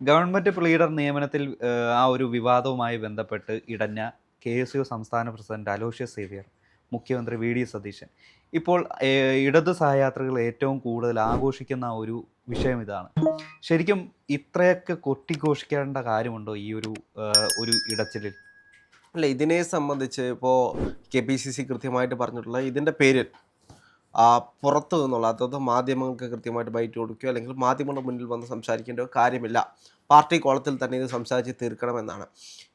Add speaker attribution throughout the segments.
Speaker 1: Government pleader നിയമനത്തിൽ ആ ഒരു വിവാദവുമായി ബന്ധപ്പെട്ട് ഇടഞ്ഞ KSU സംസ്ഥാന പ്രസിഡന്റ് അലോഷ്യസ് സേവ്യർ, മുഖ്യമന്ത്രി VD സതീശൻ ഇപ്പോൾ ഇടതു സഹയാത്രികൾ ഏറ്റവും കൂടുതൽ ആഘോഷിക്കുന്ന ഒരു വിഷയം ഇതാണ്. ശരിക്കും ഇത്രയൊക്കെ കൊട്ടിഘോഷിക്കേണ്ട കാര്യമുണ്ടോ ഈ ഒരു ഇടച്ചിലിൽ?
Speaker 2: അല്ല, ഇതിനെ സംബന്ധിച്ച് ഇപ്പോൾ KPCC കൃത്യമായിട്ട് പറഞ്ഞിട്ടുള്ള ഇതിൻ്റെ പേരിൽ പുറത്തു നിന്നുള്ള, അതായത് മാധ്യമങ്ങൾക്ക് കൃത്യമായിട്ട് ബൈറ്റ് കൊടുക്കുകയോ അല്ലെങ്കിൽ മാധ്യമങ്ങളുടെ മുന്നിൽ വന്ന് സംസാരിക്കേണ്ട കാര്യമില്ല, പാർട്ടി കോളത്തിൽ തന്നെ ഇത് സംസാരിച്ച് തീർക്കണമെന്നാണ്.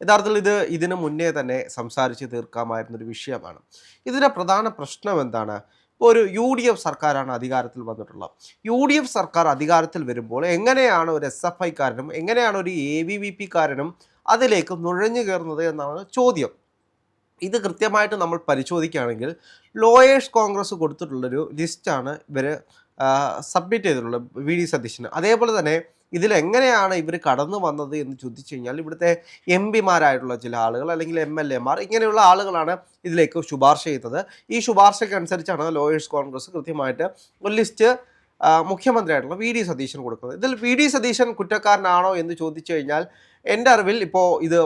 Speaker 2: യഥാർത്ഥത്തിൽ ഇതിന് മുന്നേ തന്നെ സംസാരിച്ച് തീർക്കാമായിരുന്നൊരു വിഷയമാണ്. ഇതിൻ്റെ പ്രധാന പ്രശ്നം എന്താണ്? ഇപ്പോൾ ഒരു UDF സർക്കാരാണ് അധികാരത്തിൽ വന്നിട്ടുള്ളത്. UDF സർക്കാർ അധികാരത്തിൽ വരുമ്പോൾ എങ്ങനെയാണ് ഒരു SFIക്കാരനും എങ്ങനെയാണ് ഒരു ABVPക്കാരനും അതിലേക്ക് നുഴഞ്ഞു കയറുന്നത് എന്നാണ് ചോദ്യം. ഇത് കൃത്യമായിട്ട് നമ്മൾ പരിശോധിക്കുകയാണെങ്കിൽ ലോയേഴ്സ് കോൺഗ്രസ് കൊടുത്തിട്ടുള്ളൊരു ലിസ്റ്റാണ് ഇവർ സബ്മിറ്റ് ചെയ്തിട്ടുള്ളത് VD സതീശന്. അതേപോലെ തന്നെ ഇതിലെങ്ങനെയാണ് ഇവർ കടന്നു വന്നത് എന്ന് ചോദിച്ചു കഴിഞ്ഞാൽ ഇവിടുത്തെ MPമാരായിട്ടുള്ള ചില ആളുകൾ അല്ലെങ്കിൽ MLAമാർ ഇങ്ങനെയുള്ള ആളുകളാണ് ഇതിലേക്ക് ശുപാർശ ചെയ്തത്. ഈ ശുപാർശയ്ക്കനുസരിച്ചാണ് ലോയേഴ്സ് കോൺഗ്രസ് കൃത്യമായിട്ട് ഒരു ലിസ്റ്റ് മുഖ്യമന്ത്രിയായിട്ടുള്ള VD സതീശൻ കൊടുക്കുന്നത്. ഇതിൽ VD സതീശൻ കുറ്റക്കാരനാണോ എന്ന് ചോദിച്ചു കഴിഞ്ഞാൽ എൻ്റെ അറിവിൽ ഇപ്പോൾ ഇത്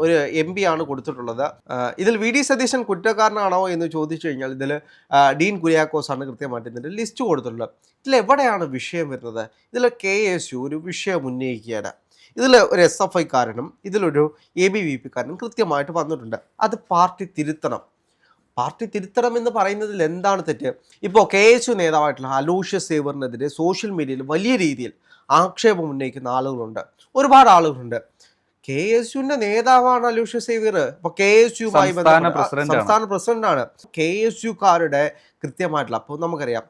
Speaker 2: ഒരു MP ആണ് കൊടുത്തിട്ടുള്ളത്. ഇതിൽ VD സതീശൻ കുറ്റക്കാരനാണോ എന്ന് ചോദിച്ചു കഴിഞ്ഞാൽ ഇതിൽ ഡീൻ കുര്യാക്കോസ് ആണ് കൃത്യമായിട്ട് ഇതിൻ്റെ ലിസ്റ്റ് കൊടുത്തിട്ടുള്ളത്. ഇതിലെവിടെയാണ് വിഷയം വരുന്നത്? ഇതിൽ KSU ഒരു വിഷയം ഉന്നയിക്കുകയാണ്. ഇതിൽ ഒരു SFIക്കാരനും ഇതിലൊരു ABVPക്കാരനും കൃത്യമായിട്ട് വന്നിട്ടുണ്ട്. അത് പാർട്ടി തിരുത്തണം. പാർട്ടി തിരുത്തണം എന്ന് പറയുന്നതിൽ എന്താണ് തെറ്റ്? ഇപ്പോൾ KSU നേതാവായിട്ടുള്ള അലോഷ്യസ് സേവ്യറിനെതിരെ സോഷ്യൽ മീഡിയയിൽ വലിയ രീതിയിൽ ആക്ഷേപം ഉന്നയിക്കുന്ന ആളുകളുണ്ട്, ഒരുപാട് ആളുകളുണ്ട്. KSUവിൻ്റെ നേതാവാണ് അലോഷ്യസ് സേവ്യർ. ഇപ്പോൾ KSUമായി സംസ്ഥാന പ്രസിഡന്റാണ്. KSUക്കാരുടെ കൃത്യമായിട്ടുള്ള, അപ്പോൾ നമുക്കറിയാം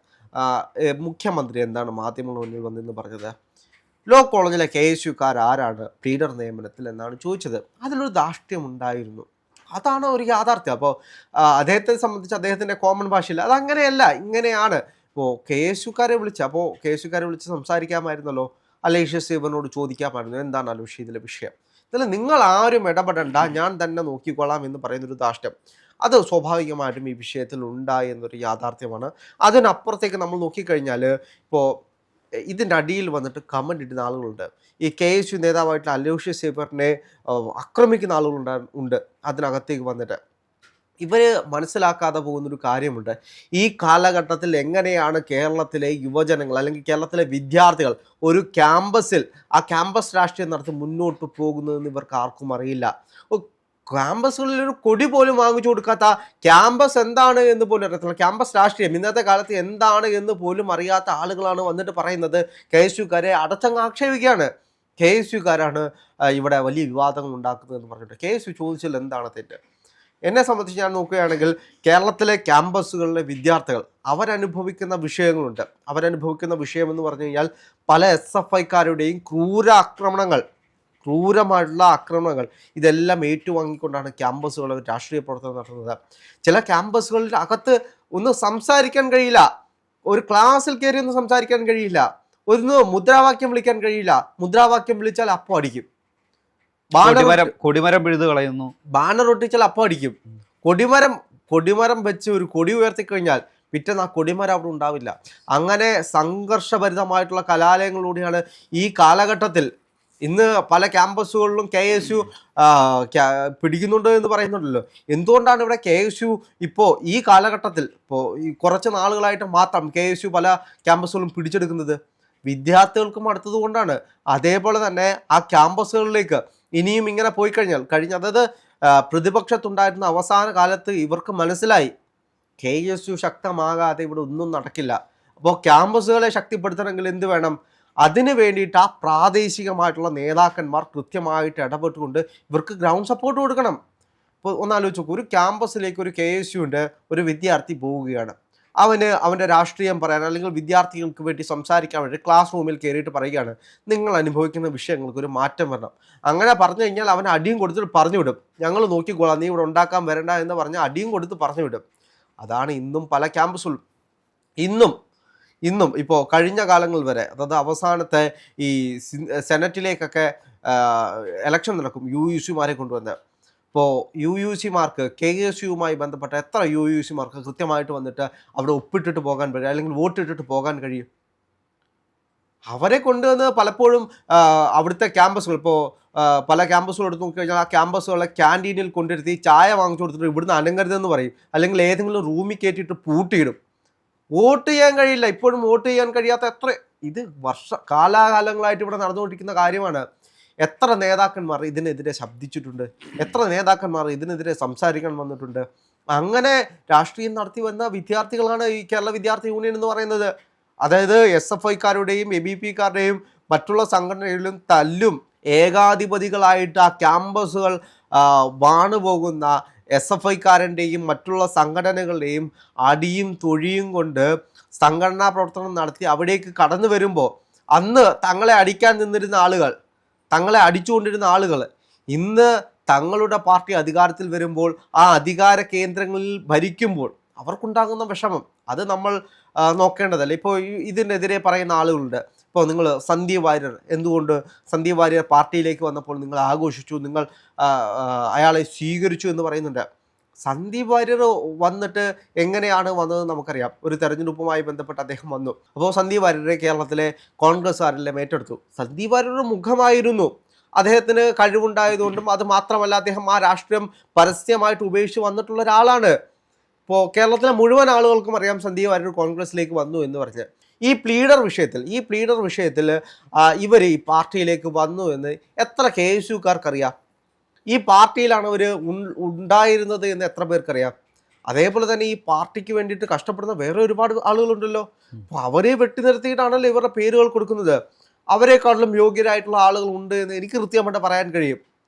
Speaker 2: മുഖ്യമന്ത്രി എന്താണ് മാധ്യമങ്ങളുടെ മുന്നിൽ വന്നെന്ന് പറഞ്ഞത്? ലോ കോളേജിലെ KSUക്കാർ ആരാണ് പ്ലീഡർ നിയമനത്തിൽ എന്നാണ് ചോദിച്ചത്. അതിലൊരു ധാർഷ്ട്യം ഉണ്ടായിരുന്നു. അതാണ് ഒരു യാഥാർത്ഥ്യം. അപ്പോൾ അദ്ദേഹത്തെ സംബന്ധിച്ച് അദ്ദേഹത്തിൻ്റെ കോമൺ ഭാഷയിൽ അതങ്ങനെയല്ല, ഇങ്ങനെയാണ്. ഇപ്പോൾ KSUക്കാരെ വിളിച്ച് സംസാരിക്കാമായിരുന്നല്ലോ. അലോഷ്യസ് സേവ്യറിനോട് ചോദിക്കാമായിരുന്നു എന്താണ് അലോഷ്യ ഇതിലെ വിഷയം, ഇതിൽ നിങ്ങൾ ആരും ഇടപെടണ്ട, ഞാൻ തന്നെ നോക്കിക്കൊള്ളാം എന്ന് പറയുന്നൊരു ധാർഷ്ട്യം അത് സ്വാഭാവികമായിട്ടും ഈ വിഷയത്തിൽ ഉണ്ടായി എന്നൊരു യാഥാർത്ഥ്യമാണ്. അതിനപ്പുറത്തേക്ക് നമ്മൾ നോക്കിക്കഴിഞ്ഞാൽ ഇപ്പോൾ ഇതിൻ്റെ അടിയിൽ വന്നിട്ട് കമൻ്റ് ഇടുന്ന ആളുകളുണ്ട്. ഈ KSU നേതാവായിട്ടുള്ള അലോഷ്യസ് സേവ്യറിനെ ആക്രമിക്കുന്ന ആളുകളുണ്ട് അതിനകത്തേക്ക് വന്നിട്ട്. ഇവർ മനസ്സിലാക്കാതെ പോകുന്നൊരു കാര്യമുണ്ട്. ഈ കാലഘട്ടത്തിൽ എങ്ങനെയാണ് കേരളത്തിലെ യുവജനങ്ങൾ അല്ലെങ്കിൽ കേരളത്തിലെ വിദ്യാർത്ഥികൾ ഒരു ക്യാമ്പസിൽ ആ ക്യാമ്പസ് രാഷ്ട്രീയം നടത്തി മുന്നോട്ട് പോകുന്നതെന്ന് ഇവർക്ക് ആർക്കും അറിയില്ല. ക്യാമ്പസുകളിൽ ഒരു കൊടി പോലും വാങ്ങിച്ചു കൊടുക്കാത്ത, ക്യാമ്പസ് എന്താണ് എന്ന് പോലും അറിയത്തില്ല, ക്യാമ്പസ് രാഷ്ട്രീയം ഇന്നത്തെ കാലത്ത് എന്താണ് എന്ന് പോലും അറിയാത്ത ആളുകളാണ് വന്നിട്ട് പറയുന്നത് KSUക്കാരെ അടച്ചങ്ങ് ആക്ഷേപിക്കുകയാണ്. KSUക്കാരാണ് ഇവിടെ വലിയ വിവാദങ്ങൾ ഉണ്ടാക്കുന്നതെന്ന് പറഞ്ഞിട്ട്. KSU ചോദിച്ചാൽ എന്താണ് തെറ്റ്? എന്നെ സംബന്ധിച്ച് ഞാൻ നോക്കുകയാണെങ്കിൽ കേരളത്തിലെ ക്യാമ്പസുകളിലെ വിദ്യാർത്ഥികൾ അവരനുഭവിക്കുന്ന വിഷയങ്ങളുണ്ട്. അവരനുഭവിക്കുന്ന വിഷയമെന്ന് പറഞ്ഞു കഴിഞ്ഞാൽ പല SFIക്കാരുടെയും ക്രൂരമായിട്ടുള്ള ആക്രമണങ്ങൾ ഇതെല്ലാം ഏറ്റുവാങ്ങിക്കൊണ്ടാണ് ക്യാമ്പസുകളിൽ രാഷ്ട്രീയ പ്രവർത്തനം നടത്തുന്നത്. ചില ക്യാമ്പസുകളിൽ അകത്ത് ഒന്ന് സംസാരിക്കാൻ കഴിയില്ല, ഒരു ക്ലാസ്സിൽ കയറി ഒന്ന് സംസാരിക്കാൻ കഴിയില്ല, ഒന്ന് മുദ്രാവാക്യം വിളിക്കാൻ കഴിയില്ല. മുദ്രാവാക്യം വിളിച്ചാൽ അപ്പം അടിക്കും.
Speaker 1: കൊടിമരം പിഴുതു കളയുന്നു.
Speaker 2: ബാനർ ഒട്ടിച്ചാൽ അപ്പം അടിക്കും. കൊടിമരം വെച്ച് ഒരു കൊടി ഉയർത്തിക്കഴിഞ്ഞാൽ പിറ്റേന്ന് ആ കൊടിമരം അവിടെ ഉണ്ടാവില്ല. അങ്ങനെ സംഘർഷഭരിതമായിട്ടുള്ള കലാലയങ്ങളിലൂടെയാണ് ഈ കാലഘട്ടത്തിൽ ഇന്ന് പല ക്യാമ്പസുകളിലും KSU പിടിക്കുന്നുണ്ട് എന്ന് പറയുന്നുണ്ടല്ലോ. എന്തുകൊണ്ടാണ് ഇവിടെ KSU ഇപ്പോൾ ഈ കാലഘട്ടത്തിൽ ഈ കുറച്ച് നാളുകളായിട്ട് മാത്രം KSU പല ക്യാമ്പസുകളും പിടിച്ചെടുക്കുന്നത്? വിദ്യാർത്ഥികൾക്കും അടുത്തത് കൊണ്ടാണ്. അതേപോലെ തന്നെ ആ ക്യാമ്പസുകളിലേക്ക് ഇനിയും ഇങ്ങനെ പോയി കഴിഞ്ഞാൽ അതായത് പ്രതിപക്ഷത്തുണ്ടായിരുന്ന അവസാന കാലത്ത് ഇവർക്ക് മനസ്സിലായി KSU ശക്തമാകാതെ ഇവിടെ ഒന്നും നടക്കില്ല. അപ്പോൾ ക്യാമ്പസുകളെ ശക്തിപ്പെടുത്തണമെങ്കിൽ എന്ത് വേണം? അതിന് വേണ്ടിയിട്ട് ആ പ്രാദേശികമായിട്ടുള്ള നേതാക്കന്മാർ കൃത്യമായിട്ട് ഇടപെട്ടുകൊണ്ട് ഇവർക്ക് ഗ്രൗണ്ട് സപ്പോർട്ട് കൊടുക്കണം. ഇപ്പോൾ ഒന്നാലോചിച്ച് നോക്കൂ, ഒരു ക്യാമ്പസിലേക്ക് ഒരു KSUവിൻ്റെ ഒരു വിദ്യാർത്ഥി പോവുകയാണ്. അവൻ്റെ രാഷ്ട്രീയം പറയാൻ അല്ലെങ്കിൽ വിദ്യാർത്ഥികൾക്ക് വേണ്ടി സംസാരിക്കാൻ വേണ്ടി ക്ലാസ് റൂമിൽ കയറിയിട്ട് പറയുകയാണ് നിങ്ങൾ അനുഭവിക്കുന്ന വിഷയങ്ങൾക്ക് ഒരു മാറ്റം വരണം. അങ്ങനെ പറഞ്ഞു കഴിഞ്ഞാൽ അവൻ അടിയും കൊടുത്തിട്ട് പറഞ്ഞു വിടും, ഞങ്ങൾ നോക്കിക്കോളാം, നീ ഇവിടെ ഉണ്ടാക്കാൻ വരണ്ട എന്ന് പറഞ്ഞ് അടിയും കൊടുത്ത് പറഞ്ഞു വിടും. അതാണ് ഇന്നും പല ക്യാമ്പസുകളും ഇന്നും ഇപ്പോൾ കഴിഞ്ഞ കാലങ്ങൾ വരെ, അതായത് അവസാനത്തെ ഈ സെനറ്റിലേക്കൊക്കെ ഇലക്ഷൻ നടക്കും UUCമാരെ കൊണ്ടുവന്ന്. ഇപ്പോൾ UUCമാർക്ക് KSUവുമായി ബന്ധപ്പെട്ട എത്ര UUCമാർക്ക് കൃത്യമായിട്ട് വന്നിട്ട് അവിടെ ഒപ്പിട്ടിട്ട് പോകാൻ കഴിയും അല്ലെങ്കിൽ വോട്ടിട്ടിട്ട് പോകാൻ കഴിയും? അവരെ കൊണ്ടുവന്ന് പലപ്പോഴും അവിടുത്തെ ക്യാമ്പസുകൾ ഇപ്പോൾ പല ക്യാമ്പസുകൾ എടുത്ത് നോക്കിക്കഴിഞ്ഞാൽ ആ ക്യാമ്പസുകളെ ക്യാൻറ്റീനിൽ കൊണ്ടിരുത്തി ചായ വാങ്ങിച്ചു കൊടുത്തിട്ട് ഇവിടുന്ന് അനങ്ങരുതെന്ന് പറയും, അല്ലെങ്കിൽ ഏതെങ്കിലും റൂമിൽ കയറ്റിയിട്ട് പൂട്ടിയിടും. വോട്ട് ചെയ്യാൻ കഴിയില്ല. ഇപ്പോഴും വോട്ട് ചെയ്യാൻ കഴിയാത്ത ഇത് കാലാകാലങ്ങളായിട്ട് ഇവിടെ നടന്നുകൊണ്ടിരിക്കുന്ന കാര്യമാണ്. എത്ര നേതാക്കന്മാർ ഇതിനെതിരെ ശബ്ദിച്ചിട്ടുണ്ട്, എത്ര നേതാക്കന്മാർ ഇതിനെതിരെ സംസാരിക്കാൻ വന്നിട്ടുണ്ട്. അങ്ങനെ രാഷ്ട്രീയം നടത്തി വന്ന വിദ്യാർത്ഥികളാണ് ഈ കേരള വിദ്യാർത്ഥി യൂണിയൻ എന്ന് പറയുന്നത്. അതായത് SFIക്കാരുടെയും ABPക്കാരുടെയും മറ്റുള്ള സംഘടനകളിലും തല്ലും ഏകാധിപതികളായിട്ട് ആ ക്യാമ്പസുകൾ വാണുപോകുന്ന SFIക്കാരൻ്റെയും മറ്റുള്ള സംഘടനകളുടെയും അടിയും തൊഴിയും കൊണ്ട് സംഘടനാ പ്രവർത്തനം നടത്തി അവിടേക്ക് കടന്നു വരുമ്പോൾ അന്ന് തങ്ങളെ അടിക്കാൻ നിന്നിരുന്ന ആളുകൾ, തങ്ങളെ അടിച്ചുകൊണ്ടിരുന്ന ആളുകൾ ഇന്ന് തങ്ങളുടെ പാർട്ടി അധികാരത്തിൽ വരുമ്പോൾ ആ അധികാര കേന്ദ്രങ്ങളിൽ ഭരിക്കുമ്പോൾ അവർക്കുണ്ടാകുന്ന വിഷമം അത് നമ്മൾ നോക്കേണ്ടതല്ല. ഇപ്പോൾ ഇതിനെതിരെ പറയുന്ന ആളുകളുണ്ട്. ഇപ്പോൾ നിങ്ങൾ സന്ദീപ് വാര്യർ, എന്തുകൊണ്ട് സന്ദീപ് വാര്യർ പാർട്ടിയിലേക്ക് വന്നപ്പോൾ നിങ്ങൾ ആഘോഷിച്ചു, നിങ്ങൾ അയാളെ സ്വീകരിച്ചു എന്ന് പറയുന്നുണ്ട്. സന്ദീപ് വാര്യർ വന്നിട്ട് എങ്ങനെയാണ് വന്നത് നമുക്കറിയാം. ഒരു തെരഞ്ഞെടുപ്പുമായി ബന്ധപ്പെട്ട് അദ്ദേഹം വന്നു. അപ്പോൾ സന്ദീപ് വാര്യരെ കേരളത്തിലെ കോൺഗ്രസ്സുകാരെല്ലാം ഏറ്റെടുത്തു. സന്ദീപ് വാര്യരുടെ മുഖമായിരുന്നു, അദ്ദേഹത്തിന് കഴിവുണ്ടായതുകൊണ്ടും അത് മാത്രമല്ല അദ്ദേഹം ആ രാഷ്ട്രീയം പരസ്യമായിട്ട് ഉപേക്ഷിച്ച് വന്നിട്ടുള്ള ഒരാളാണ്. ഇപ്പോൾ കേരളത്തിലെ മുഴുവൻ ആളുകൾക്കും അറിയാം സന്ദീപ് വാര്യർ കോൺഗ്രസിലേക്ക് വന്നു എന്ന് പറഞ്ഞ്. ഈ പ്ലീഡർ വിഷയത്തിൽ ഇവർ ഈ പാർട്ടിയിലേക്ക് വന്നു എന്ന് എത്ര KSUക്കാർക്കറിയാം? ഈ പാർട്ടിയിലാണ് അവർ ഉണ്ടായിരുന്നത് എന്ന് എത്ര പേർക്കറിയാം? അതേപോലെ തന്നെ ഈ പാർട്ടിക്ക് വേണ്ടിയിട്ട് കഷ്ടപ്പെടുന്ന വേറെ ഒരുപാട് ആളുകളുണ്ടല്ലോ. അപ്പോൾ അവരെ വെട്ടി നിർത്തിയിട്ടാണല്ലോ ഇവരുടെ പേരുകൾ കൊടുക്കുന്നത്. അവരെക്കാട്ടിലും യോഗ്യരായിട്ടുള്ള ആളുകൾ ഉണ്ട് എന്ന് എനിക്ക് കൃത്യമായിട്ട് പറയാൻ കഴിയും.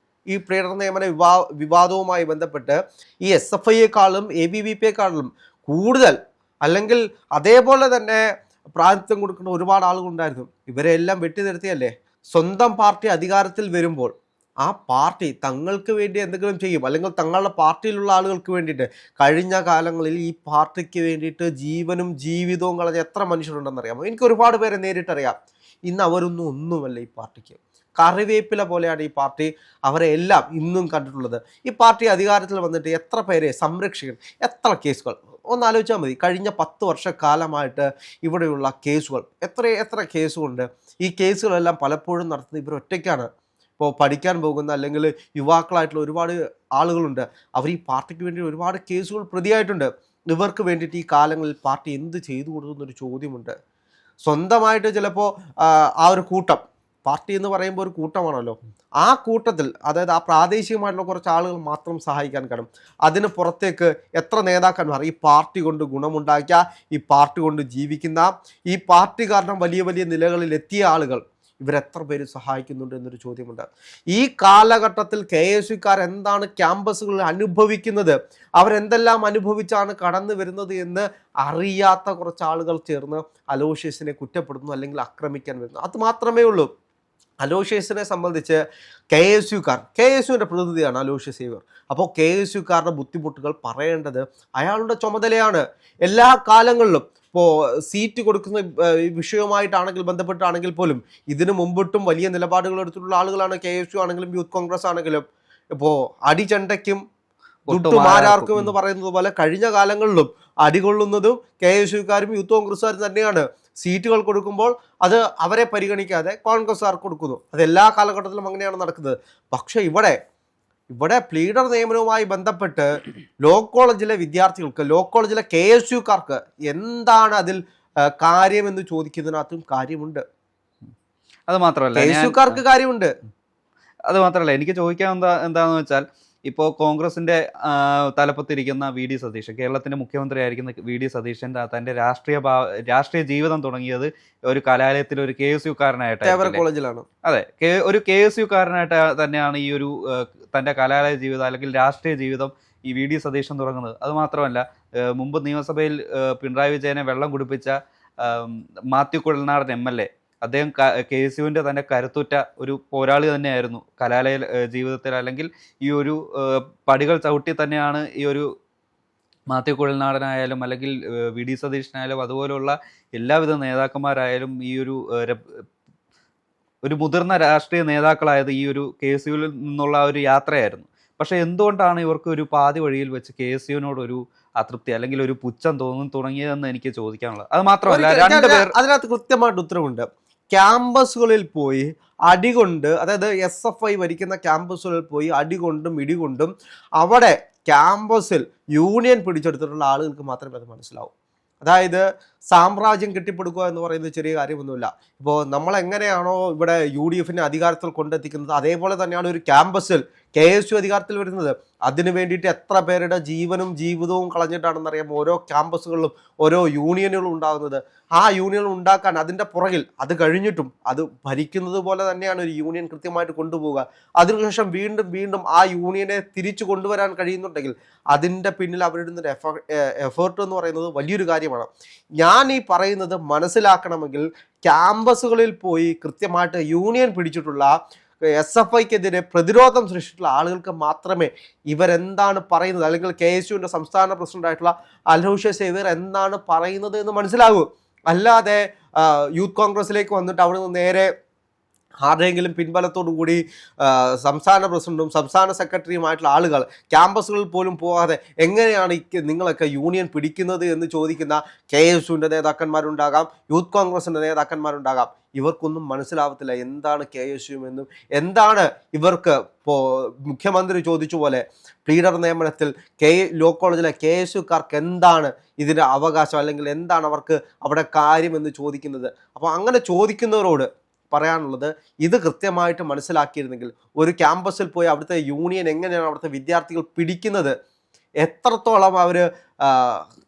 Speaker 2: ഈ പ്ലീഡർ നിയമന വിവാദവുമായി ബന്ധപ്പെട്ട് ഈ SFIയെക്കാളും ABVPയെക്കാളും കൂടുതൽ, അല്ലെങ്കിൽ അതേപോലെ തന്നെ പ്രാതിനിധ്യം കൊടുക്കുന്ന ഒരുപാട് ആളുകളുണ്ടായിരുന്നു. ഇവരെല്ലാം വെട്ടി നിർത്തിയല്ലേ. സ്വന്തം പാർട്ടി അധികാരത്തിൽ വരുമ്പോൾ ആ പാർട്ടി തങ്ങൾക്ക് വേണ്ടി എന്തെങ്കിലും ചെയ്യും, അല്ലെങ്കിൽ തങ്ങളുടെ പാർട്ടിയിലുള്ള ആളുകൾക്ക് വേണ്ടിയിട്ട്. കഴിഞ്ഞ കാലങ്ങളിൽ ഈ പാർട്ടിക്ക് വേണ്ടിയിട്ട് ജീവനും ജീവിതവും കളഞ്ഞ എത്ര മനുഷ്യരുണ്ടെന്നറിയാമോ? എനിക്ക് ഒരുപാട് പേരെ നേരിട്ടറിയാം. ഇന്ന് ഒന്നുമല്ല ഈ പാർട്ടിക്ക്. കറിവേപ്പില പോലെയാണ് ഈ പാർട്ടി അവരെ എല്ലാം ഇന്നും കണ്ടിട്ടുള്ളത്. ഈ പാർട്ടി അധികാരത്തിൽ വന്നിട്ട് എത്ര പേരെ സംരക്ഷിക്കണം, എത്ര കേസുകൾ ഒന്ന് ആലോചിച്ചാൽ മതി. കഴിഞ്ഞ 10 വർഷക്കാലമായിട്ട് ഇവിടെയുള്ള കേസുകൾ എത്ര കേസുകളുണ്ട്. ഈ കേസുകളെല്ലാം പലപ്പോഴും നടത്തുന്നത് ഇവർ ഒറ്റയ്ക്കാണ്. ഇപ്പോൾ പഠിക്കാൻ പോകുന്ന അല്ലെങ്കിൽ യുവാക്കളായിട്ടുള്ള ഒരുപാട് ആളുകളുണ്ട്. അവർ ഈ പാർട്ടിക്ക് വേണ്ടി ഒരുപാട് കേസുകൾ പ്രതിയായിട്ടുണ്ട്. ഇവർക്ക് വേണ്ടിയിട്ട് ഈ കാലങ്ങളിൽ പാർട്ടി എന്ത് ചെയ്തു കൊടുക്കുന്നൊരു ചോദ്യമുണ്ട്. സ്വന്തമായിട്ട് ചിലപ്പോൾ ആ ഒരു കൂട്ടം, പാർട്ടി എന്ന് പറയുമ്പോൾ ഒരു കൂട്ടമാണല്ലോ, ആ കൂട്ടത്തിൽ അതായത് ആ പ്രാദേശികമായിട്ടുള്ള കുറച്ച് ആളുകൾ മാത്രം സഹായിക്കാൻ കാണും. അതിന് പുറത്തേക്ക് എത്ര നേതാക്കന്മാർ ഈ പാർട്ടി കൊണ്ട് ഗുണമുണ്ടാക്കിയ, ഈ പാർട്ടി കൊണ്ട് ജീവിക്കുന്ന, ഈ പാർട്ടി കാരണം വലിയ വലിയ നിലകളിൽ എത്തിയ ആളുകൾ, ഇവരെത്ര പേര് സഹായിക്കുന്നുണ്ട് എന്നൊരു ചോദ്യമുണ്ട്. ഈ കാലഘട്ടത്തിൽ KSUക്കാർ എന്താണ് ക്യാമ്പസുകളിൽ അനുഭവിക്കുന്നത്, അവരെന്തെല്ലാം അനുഭവിച്ചാണ് കടന്നു വരുന്നത് എന്ന് അറിയാത്ത കുറച്ച് ആളുകൾ ചേർന്ന് അലോഷ്യസിനെ കുറ്റപ്പെടുന്നു, അല്ലെങ്കിൽ ആക്രമിക്കാൻ വരുന്നു. അത് മാത്രമേ ഉള്ളൂ. അലോഷ്യസിനെ സംബന്ധിച്ച് KSUവിൻ്റെ പ്രതിനിധിയാണ് അലോഷ്യസ് സേവ്യർ. അപ്പോൾ KSUക്കാരുടെ ബുദ്ധിമുട്ടുകൾ പറയേണ്ടത് അയാളുടെ ചുമതലയാണ്. എല്ലാ കാലങ്ങളിലും ഇപ്പോൾ സീറ്റ് കൊടുക്കുന്ന വിഷയവുമായിട്ടാണെങ്കിൽ ബന്ധപ്പെട്ടാണെങ്കിൽ പോലും ഇതിനു മുമ്പിട്ടും വലിയ നിലപാടുകൾ എടുത്തിട്ടുള്ള ആളുകളാണ് KSU ആണെങ്കിലും യൂത്ത് കോൺഗ്രസ് ആണെങ്കിലും. ഇപ്പോൾ അടിചണ്ടയ്ക്കും തൊട്ടുമാരാർക്കും എന്ന് പറയുന്നത് പോലെ കഴിഞ്ഞ കാലങ്ങളിലും അടികൊള്ളുന്നതും KSUക്കാരും യൂത്ത് കോൺഗ്രസ്സുകാരും തന്നെയാണ്. സീറ്റുകൾ കൊടുക്കുമ്പോൾ അത് അവരെ പരിഗണിക്കാതെ കോൺഗ്രസ്സുകാർക്ക് കൊടുക്കുന്നു. അത് എല്ലാ കാലഘട്ടത്തിലും അങ്ങനെയാണ് നടക്കുന്നത്. പക്ഷേ ഇവിടെ പ്ലീഡർ നിയമനവുമായി ബന്ധപ്പെട്ട് ലോ കോളേജിലെ വിദ്യാർത്ഥികൾക്ക്, ലോ കോളേജിലെ KSUക്കാർക്ക് എന്താണ് അതിൽ കാര്യമെന്ന് ചോദിക്കുന്നതിനകത്തും കാര്യമുണ്ട്.
Speaker 1: അത് മാത്രമല്ല
Speaker 2: KSUക്കാർക്ക് കാര്യമുണ്ട്.
Speaker 1: അത് മാത്രമല്ല എനിക്ക് ചോദിക്കാൻ എന്താണെന്ന് വെച്ചാൽ, ഇപ്പോൾ കോൺഗ്രസിൻ്റെ തലപ്പത്തിരിക്കുന്ന VD സതീശൻ, കേരളത്തിൻ്റെ മുഖ്യമന്ത്രി ആയിരിക്കുന്ന VD സതീശൻ തൻ്റെ രാഷ്ട്രീയ ജീവിതം തുടങ്ങിയത് ഒരു കലാലയത്തിൽ ഒരു KSUക്കാരനായിട്ട്
Speaker 2: കോളേജിലാണ്.
Speaker 1: അതെ, ഒരു KSUക്കാരനായിട്ട് തന്നെയാണ് ഈ ഒരു തൻ്റെ കലാലയ ജീവിതം അല്ലെങ്കിൽ രാഷ്ട്രീയ ജീവിതം ഈ VD സതീശൻ തുടങ്ങുന്നത്. അതുമാത്രമല്ല, മുമ്പ് നിയമസഭയിൽ പിണറായി വിജയനെ വെള്ളം കുടിപ്പിച്ച മാത്യു കുഴൽനാടൻ MLA, അദ്ദേഹം KSUവിൻ്റെ തന്നെ കരുത്തുറ്റ ഒരു പോരാളി തന്നെയായിരുന്നു കലാലയ ജീവിതത്തിൽ. അല്ലെങ്കിൽ ഈ ഒരു പടികൾ ചവിട്ടി തന്നെയാണ് ഈ ഒരു മാത്യു കുഴൽനാടനായാലും അല്ലെങ്കിൽ VD സതീശനായാലും അതുപോലുള്ള എല്ലാവിധ നേതാക്കന്മാരായാലും ഈ ഒരു മുതിർന്ന രാഷ്ട്രീയ നേതാക്കളായത് ഈ ഒരു KSUവിൽ നിന്നുള്ള ഒരു യാത്രയായിരുന്നു. പക്ഷേ എന്തുകൊണ്ടാണ് ഇവർക്ക് ഒരു പാതി വഴിയിൽ വെച്ച് KSUവിനോടൊരു അതൃപ്തി അല്ലെങ്കിൽ ഒരു പുച്ഛം തുടങ്ങിയതെന്ന് എനിക്ക് ചോദിക്കാനുള്ളത്. അത് മാത്രമല്ല, രണ്ടുപേർ
Speaker 2: അതിനകത്ത് കൃത്യമായിട്ട് ഉത്തരവുണ്ട്. ക്യാമ്പസുകളിൽ പോയി അടികൊണ്ട്, അതായത് SFI ഭരിക്കുന്ന ക്യാമ്പസുകളിൽ പോയി അടികൊണ്ടും ഇടികൊണ്ടും അവിടെ ക്യാമ്പസിൽ യൂണിയൻ പിടിച്ചെടുത്തിട്ടുള്ള ആളുകൾക്ക് മാത്രമേ അത് മനസ്സിലാവൂ. അതായത് സാമ്രാജ്യം കെട്ടിപ്പടുക്കുക എന്ന് പറയുന്നത് ചെറിയ കാര്യമൊന്നുമില്ല. ഇപ്പോൾ നമ്മളെങ്ങനെയാണോ ഇവിടെ UDF അധികാരത്തിൽ കൊണ്ടെത്തിക്കുന്നത്, അതേപോലെ തന്നെയാണ് ഒരു ക്യാമ്പസിൽ KSU അധികാരത്തിൽ വരുന്നത്. അതിനു വേണ്ടിയിട്ട് എത്ര പേരുടെ ജീവനും ജീവിതവും കളഞ്ഞിട്ടാണെന്നറിയാം ഓരോ ക്യാമ്പസുകളിലും ഓരോ യൂണിയനുകളും ഉണ്ടാകുന്നത്. ആ യൂണിയൻ ഉണ്ടാക്കാൻ അതിൻ്റെ പുറകിൽ അത് കഴിഞ്ഞിട്ടും അത് ഭരിക്കുന്നത് പോലെ തന്നെയാണ് ഒരു യൂണിയൻ കൃത്യമായിട്ട് കൊണ്ടുപോവുക. അതിനുശേഷം വീണ്ടും വീണ്ടും ആ യൂണിയനെ തിരിച്ചു കൊണ്ടുവരാൻ കഴിയുന്നുണ്ടെങ്കിൽ അതിൻ്റെ പിന്നിൽ അവരിടുന്ന എഫേർട്ട് എന്ന് പറയുന്നത് വലിയൊരു കാര്യമാണ്. ഞാൻ ഈ പറയുന്നത് മനസ്സിലാക്കണമെങ്കിൽ ക്യാമ്പസുകളിൽ പോയി കൃത്യമായിട്ട് യൂണിയൻ പിടിച്ചിട്ടുള്ള SFIക്കെതിരെ പ്രതിരോധം സൃഷ്ടിച്ചിട്ടുള്ള ആളുകൾക്ക് മാത്രമേ ഇവരെന്താണ് പറയുന്നത്, അല്ലെങ്കിൽ KSUവിൻ്റെ സംസ്ഥാന പ്രസിഡന്റായിട്ടുള്ള അലോഷ്യസ് സേവ്യർ എന്താണ് പറയുന്നത് എന്ന് മനസ്സിലാകൂ. അല്ലാതെ യൂത്ത് കോൺഗ്രസിലേക്ക് വന്നിട്ട് അവിടെ നിന്ന് നേരെ ആരുടെയെങ്കിലും പിൻബലത്തോടു കൂടി സംസ്ഥാന പ്രസിഡന്റും സംസ്ഥാന സെക്രട്ടറിയുമായിട്ടുള്ള ആളുകൾ ക്യാമ്പസുകളിൽ പോലും പോകാതെ എങ്ങനെയാണ് നിങ്ങളൊക്കെ യൂണിയൻ പിടിക്കുന്നത് എന്ന് ചോദിക്കുന്ന KSUവിൻ്റെ നേതാക്കന്മാരുണ്ടാകാം, യൂത്ത് കോൺഗ്രസിൻ്റെ നേതാക്കന്മാരുണ്ടാകാം. ഇവർക്കൊന്നും മനസ്സിലാവത്തില്ല എന്താണ് KSU എന്നും, എന്താണ് ഇവർക്ക് ഇപ്പോൾ മുഖ്യമന്ത്രി ചോദിച്ച പോലെ പ്ലീഡർ നിയമനത്തിൽ ലോ കോളേജിലെ KSUക്കാർക്ക് എന്താണ് ഇതിൻ്റെ അവകാശം, അല്ലെങ്കിൽ എന്താണ് അവർക്ക് അവിടെ കാര്യമെന്ന് ചോദിക്കുന്നത്. അപ്പോൾ അങ്ങനെ ചോദിക്കുന്നവരോട് പറയാനുള്ളത്, ഇത് കൃത്യമായിട്ട് മനസ്സിലാക്കിയിരുന്നെങ്കിൽ ഒരു ക്യാമ്പസിൽ പോയി അവിടുത്തെ യൂണിയൻ എങ്ങനെയാണ് അവിടുത്തെ വിദ്യാർത്ഥികൾ പിടിക്കുന്നത്, എത്രത്തോളം അവർ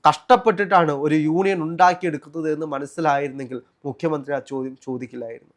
Speaker 2: കഷ്ടപ്പെട്ടിട്ടാണ് ഒരു യൂണിയൻ ഉണ്ടാക്കിയെടുക്കുന്നത് എന്ന് മനസ്സിലായിരുന്നെങ്കിൽ മുഖ്യമന്ത്രി ആ ചോദ്യം ചോദിക്കില്ലായിരുന്നു.